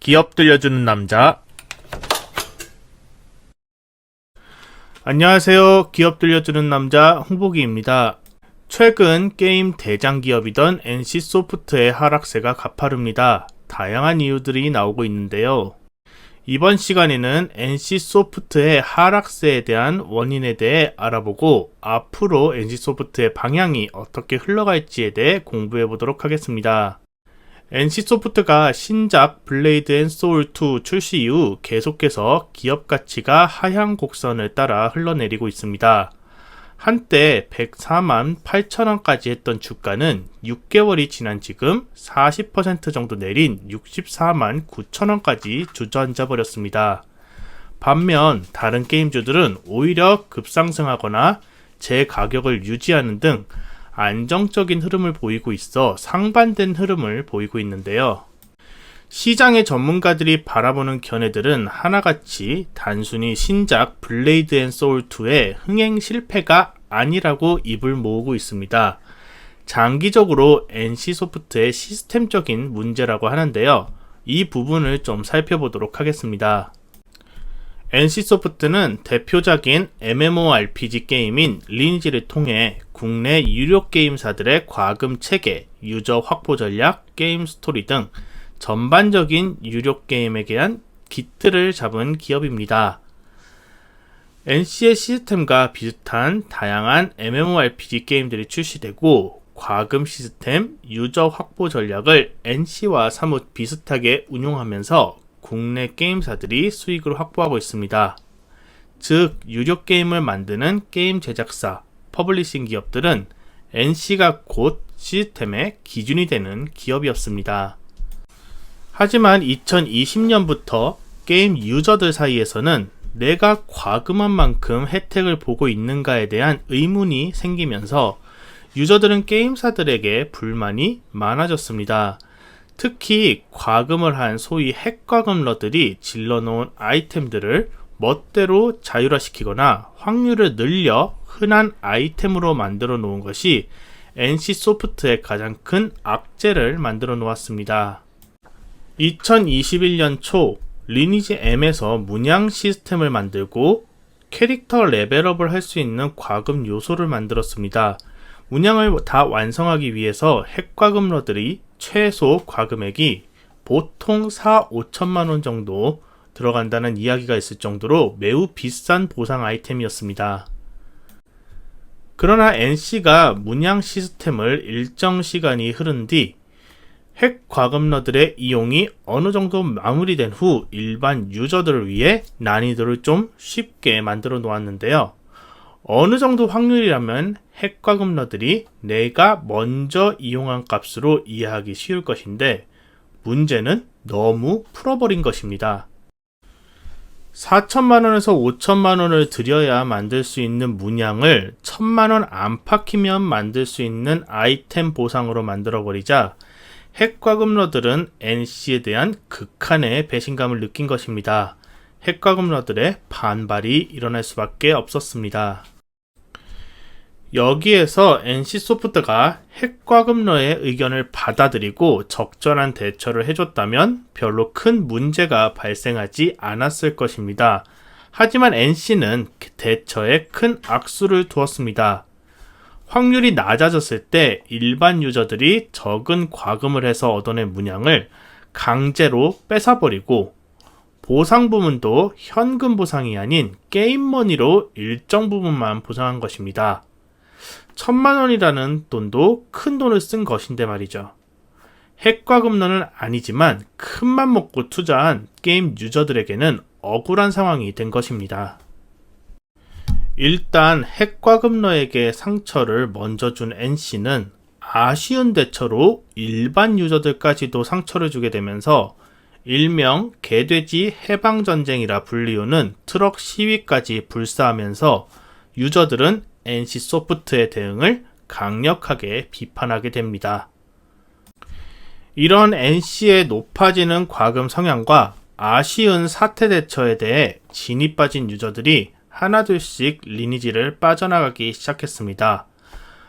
기업 들려주는 남자. 안녕하세요. 기업 들려주는 남자 홍보기입니다. 최근 게임 대장 기업이던 NC소프트의 하락세가 가파릅니다. 다양한 이유들이 나오고 있는데요. 이번 시간에는 NC소프트의 하락세에 대한 원인에 대해 알아보고 앞으로 NC소프트의 방향이 어떻게 흘러갈지에 대해 공부해 보도록 하겠습니다. NC소프트가 신작 블레이드 앤 소울 2 출시 이후 계속해서 기업 가치가 하향 곡선을 따라 흘러내리고 있습니다. 한때 104만 8천원까지 했던 주가는 6개월이 지난 지금 40% 정도 내린 64만 9천원까지 주저앉아 버렸습니다. 반면 다른 게임주들은 오히려 급상승하거나 제 가격을 유지하는 등 안정적인 흐름을 보이고 있어 상반된 흐름을 보이고 있는데요. 시장의 전문가들이 바라보는 견해들은 하나같이 단순히 신작 블레이드 앤 소울 2의 흥행 실패가 아니라고 입을 모으고 있습니다. 장기적으로 NC소프트의 시스템적인 문제라고 하는데요. 이 부분을 좀 살펴보도록 하겠습니다. NC소프트는 대표작인 MMORPG 게임인 리니지를 통해 국내 유료 게임사들의 과금 체계, 유저 확보 전략, 게임 스토리 등 전반적인 유료 게임에 대한 기틀을 잡은 기업입니다. NC의 시스템과 비슷한 다양한 MMORPG 게임들이 출시되고 과금 시스템, 유저 확보 전략을 NC와 사뭇 비슷하게 운용하면서 국내 게임사들이 수익을 확보하고 있습니다. 즉, 유료 게임을 만드는 게임 제작사, 퍼블리싱 기업들은 NC가 곧 시스템의 기준이 되는 기업이었습니다. 하지만 2020년부터 게임 유저들 사이에서는 내가 과금한 만큼 혜택을 보고 있는가에 대한 의문이 생기면서 유저들은 게임사들에게 불만이 많아졌습니다. 특히 과금을 한 소위 핵과금러들이 질러놓은 아이템들을 멋대로 자율화시키거나 확률을 늘려 흔한 아이템으로 만들어 놓은 것이 NC소프트의 가장 큰 악재를 만들어 놓았습니다. 2021년 초 리니지 M에서 문양 시스템을 만들고 캐릭터 레벨업을 할 수 있는 과금 요소를 만들었습니다. 문양을 다 완성하기 위해서 핵과금러들이 최소 과금액이 보통 4-5천만원 정도 들어간다는 이야기가 있을 정도로 매우 비싼 보상 아이템이었습니다. 그러나 NC가 문양 시스템을 일정 시간이 흐른 뒤 핵과금러들의 이용이 어느 정도 마무리된 후 일반 유저들을 위해 난이도를 좀 쉽게 만들어 놓았는데요. 어느 정도 확률이라면 핵과금러들이 내가 먼저 이용한 값으로 이해하기 쉬울 것인데 문제는 너무 풀어버린 것입니다. 4천만원에서 5천만원을 들여야 만들 수 있는 문양을 1,000만원 안팎이면 만들 수 있는 아이템 보상으로 만들어버리자 핵과금러들은 NC에 대한 극한의 배신감을 느낀 것입니다. 핵과금러들의 반발이 일어날 수밖에 없었습니다. 여기에서 NC소프트가 핵과금러의 의견을 받아들이고 적절한 대처를 해줬다면 별로 큰 문제가 발생하지 않았을 것입니다. 하지만 NC는 대처에 큰 악수를 두었습니다. 확률이 낮아졌을 때 일반 유저들이 적은 과금을 해서 얻어낸 문양을 강제로 뺏어버리고 보상 부분도 현금 보상이 아닌 게임머니로 일정 부분만 보상한 것입니다. 1,000만원이라는 돈도 큰 돈을 쓴 것인데 말이죠. 핵과금러는 아니지만 큰맘 먹고 투자한 게임 유저들에게는 억울한 상황이 된 것입니다. 일단 핵과금러에게 상처를 먼저 준 NC는 아쉬운 대처로 일반 유저들까지도 상처를 주게 되면서 일명 개돼지 해방전쟁이라 불리우는 트럭 시위까지 불사하면서 유저들은 NC소프트의 대응을 강력하게 비판하게 됩니다. 이런 NC의 높아지는 과금 성향과 아쉬운 사태 대처에 대해 진이 빠진 유저들이 하나둘씩 리니지를 빠져나가기 시작했습니다.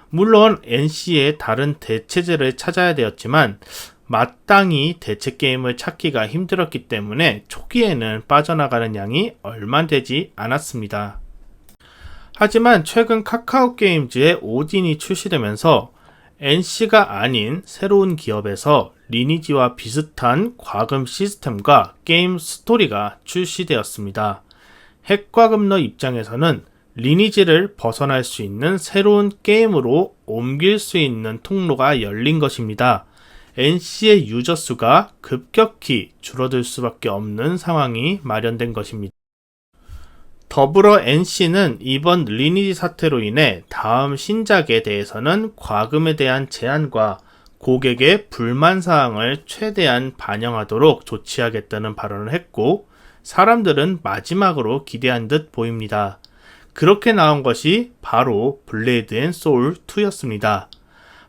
물론 NC의 다른 대체제를 찾아야 되었지만 마땅히 대체 게임을 찾기가 힘들었기 때문에 초기에는 빠져나가는 양이 얼마 되지 않았습니다. 하지만 최근 카카오 게임즈의 오딘이 출시되면서 NC가 아닌 새로운 기업에서 리니지와 비슷한 과금 시스템과 게임 스토리가 출시되었습니다. 핵과금러 입장에서는 리니지를 벗어날 수 있는 새로운 게임으로 옮길 수 있는 통로가 열린 것입니다. NC의 유저 수가 급격히 줄어들 수밖에 없는 상황이 마련된 것입니다. 더불어 NC는 이번 리니지 사태로 인해 다음 신작에 대해서는 과금에 대한 제한과 고객의 불만사항을 최대한 반영하도록 조치하겠다는 발언을 했고, 사람들은 마지막으로 기대한 듯 보입니다. 그렇게 나온 것이 바로 블레이드 앤 소울 2였습니다.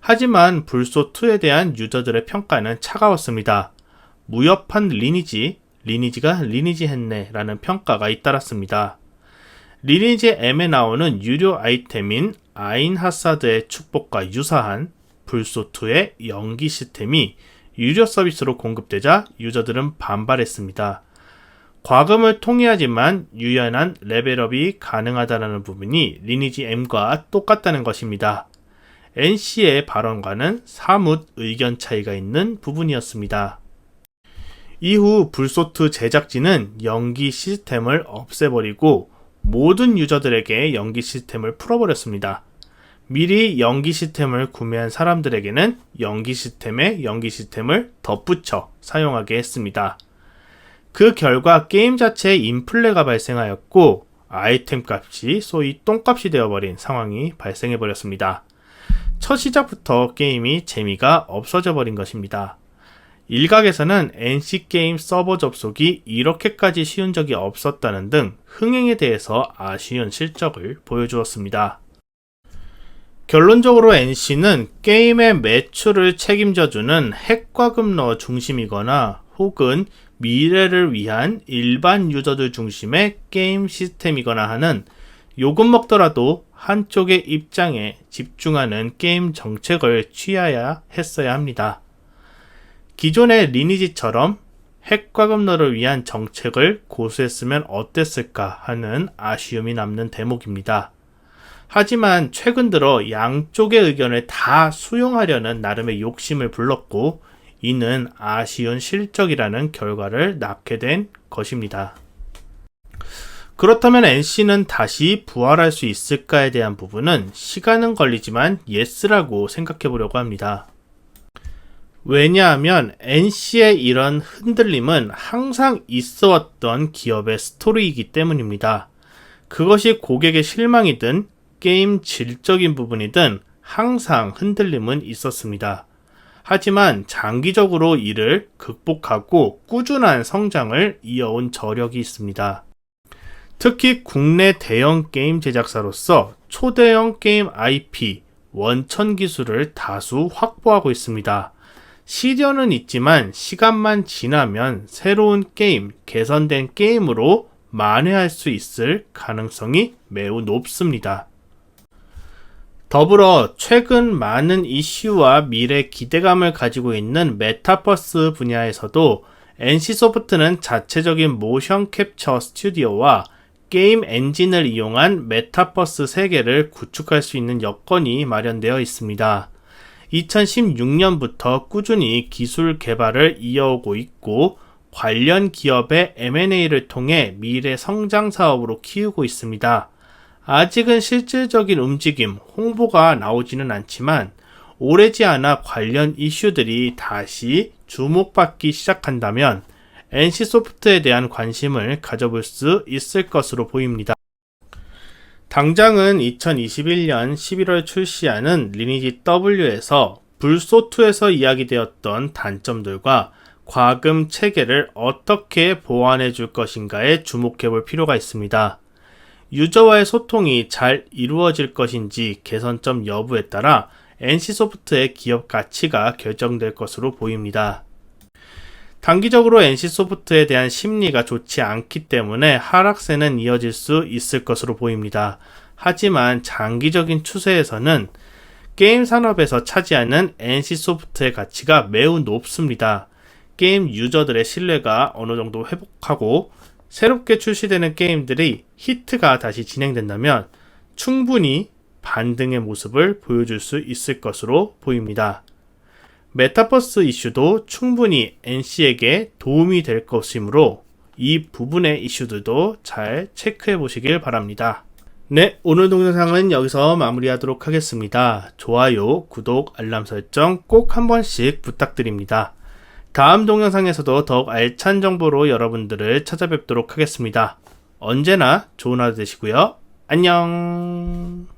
하지만 불소2에 대한 유저들의 평가는 차가웠습니다. 무협한 리니지가 리니지 했네 라는 평가가 잇따랐습니다. 리니지 M에 나오는 유료 아이템인 아인하사드의 축복과 유사한 불소2의 연기 시스템이 유료 서비스로 공급되자 유저들은 반발했습니다. 과금을 통해야지만 유연한 레벨업이 가능하다는 부분이 리니지 M과 똑같다는 것입니다. NC의 발언과는 사뭇 의견 차이가 있는 부분이었습니다. 이후 불소2 제작진은 연기 시스템을 없애버리고 모든 유저들에게 연기 시스템을 풀어버렸습니다. 미리 연기 시스템을 구매한 사람들에게는 연기 시스템에 연기 시스템을 덧붙여 사용하게 했습니다. 그 결과 게임 자체에 인플레가 발생하였고 아이템 값이 소위 똥값이 되어버린 상황이 발생해버렸습니다. 첫 시작부터 게임이 재미가 없어져 버린 것입니다. 일각에서는 NC게임 서버 접속이 이렇게까지 쉬운 적이 없었다는 등 흥행에 대해서 아쉬운 실적을 보여주었습니다. 결론적으로 NC는 게임의 매출을 책임져주는 핵과금러 중심이거나 혹은 미래를 위한 일반 유저들 중심의 게임 시스템이거나 하는 요금 먹더라도 한쪽의 입장에 집중하는 게임 정책을 취해야 했어야 합니다. 기존의 리니지처럼 핵과금러를 위한 정책을 고수했으면 어땠을까 하는 아쉬움이 남는 대목입니다. 하지만 최근 들어 양쪽의 의견을 다 수용하려는 나름의 욕심을 불렀고 이는 아쉬운 실적이라는 결과를 낳게 된 것입니다. 그렇다면 NC는 다시 부활할 수 있을까에 대한 부분은 시간은 걸리지만 예스라고 생각해 보려고 합니다. 왜냐하면 NC의 이런 흔들림은 항상 있어 왔던 기업의 스토리이기 때문입니다. 그것이 고객의 실망이든 게임 질적인 부분이든 항상 흔들림은 있었습니다. 하지만 장기적으로 이를 극복하고 꾸준한 성장을 이어온 저력이 있습니다. 특히 국내 대형 게임 제작사로서 초대형 게임 IP, 원천 기술을 다수 확보하고 있습니다. 시련은 있지만 시간만 지나면 새로운 게임, 개선된 게임으로 만회할 수 있을 가능성이 매우 높습니다. 더불어 최근 많은 이슈와 미래 기대감을 가지고 있는 메타버스 분야에서도 NC소프트는 자체적인 모션 캡처 스튜디오와 게임 엔진을 이용한 메타버스 세계를 구축할 수 있는 여건이 마련되어 있습니다. 2016년부터 꾸준히 기술 개발을 이어오고 있고 관련 기업의 M&A를 통해 미래 성장 사업으로 키우고 있습니다. 아직은 실질적인 움직임, 홍보가 나오지는 않지만 오래지 않아 관련 이슈들이 다시 주목받기 시작한다면 NC소프트에 대한 관심을 가져볼 수 있을 것으로 보입니다. 당장은 2021년 11월 출시하는 리니지 W에서 불소2에서 이야기되었던 단점들과 과금 체계를 어떻게 보완해 줄 것인가에 주목해 볼 필요가 있습니다. 유저와의 소통이 잘 이루어질 것인지 개선점 여부에 따라 NC소프트의 기업 가치가 결정될 것으로 보입니다. 단기적으로 NC소프트에 대한 심리가 좋지 않기 때문에 하락세는 이어질 수 있을 것으로 보입니다. 하지만 장기적인 추세에서는 게임 산업에서 차지하는 NC소프트의 가치가 매우 높습니다. 게임 유저들의 신뢰가 어느 정도 회복하고 새롭게 출시되는 게임들이 히트가 다시 진행된다면 충분히 반등의 모습을 보여줄 수 있을 것으로 보입니다. 메타버스 이슈도 충분히 NC에게 도움이 될 것이므로 이 부분의 이슈들도 잘 체크해 보시길 바랍니다. 네, 오늘 동영상은 여기서 마무리하도록 하겠습니다. 좋아요, 구독, 알람 설정 꼭 한 번씩 부탁드립니다. 다음 동영상에서도 더욱 알찬 정보로 여러분들을 찾아뵙도록 하겠습니다. 언제나 좋은 하루 되시고요. 안녕.